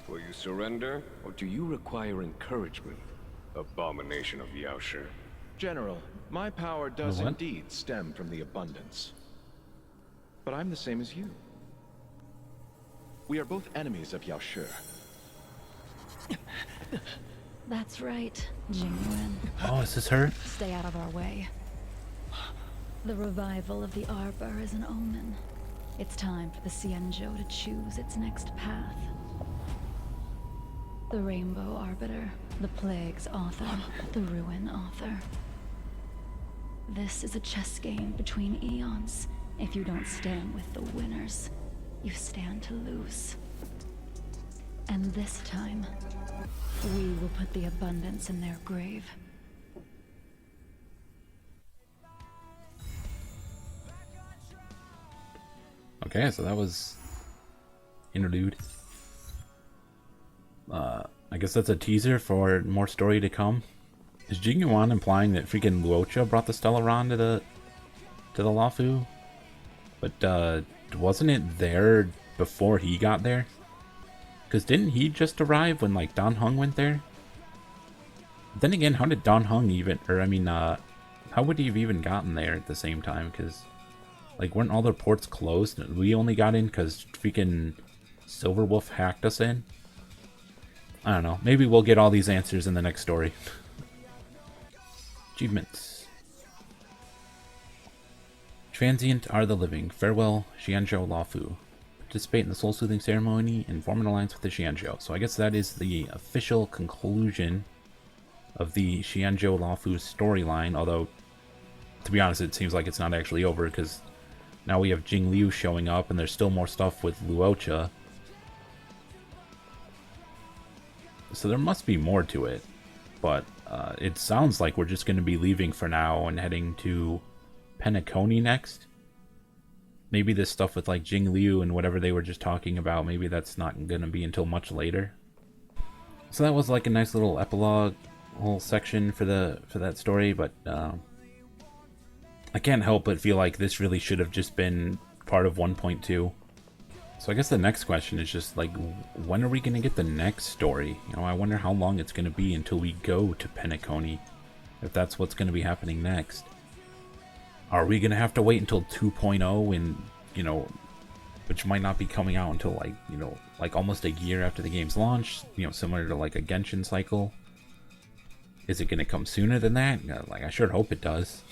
Will you surrender, or do you require encouragement? Abomination of Yaoshi. General, my power does What? indeed stem from the abundance. But I'm the same as you. We are both enemies of Yaoshi. That's right, Shimerin. Oh, is this her? Stay out of our way. The revival of the Arbor is an omen. It's time for the Xianzhou to choose its next path. The Rainbow Arbiter, the Plague's author, the Ruin author. This is a chess game between eons. If you don't stand with the winners, you stand to lose. And this time, we will put the abundance in their grave. Okay, so that was interlude. I guess that's a teaser for more story to come. Is Jing Yuan implying that freaking Luocha brought the Stellaron to the Luofu? But wasn't it there before he got there? Because didn't he just arrive when like Dan Heng went there? Then again, how did Dan Heng even, or I mean, how would he have even gotten there at the same time? Because like weren't all the ports closed? We only got in because freaking Silverwolf hacked us in? I don't know. Maybe we'll get all these answers in the next story. Achievements. Transient are the living. Farewell, Xianzhou Luofu. Participate in the soul-soothing ceremony and form an alliance with the Xianzhou. So I guess that is the official conclusion of the Xianzhou Luofu storyline. Although, to be honest, it seems like it's not actually over because now we have Jing Liu showing up and there's still more stuff with Luocha. So there must be more to it, but it sounds like we're just going to be leaving for now and heading to Penacony next. Maybe this stuff with like Jing Liu and whatever they were just talking about, maybe that's not going to be until much later. So that was like a nice little epilogue, whole section for that story, but I can't help but feel like this really should have just been part of 1.2. So I guess the next question is just like, when are we going to get the next story? You know, I wonder how long it's going to be until we go to Penacony, if that's what's going to be happening next. Are we going to have to wait until 2.0 and, you know, which might not be coming out until like, you know, like almost a year after the game's launch, you know, similar to like a Genshin cycle? Is it going to come sooner than that? Like, I sure hope it does.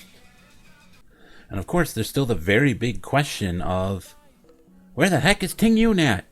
And of course, there's still the very big question of, where the heck is Ting Yun at?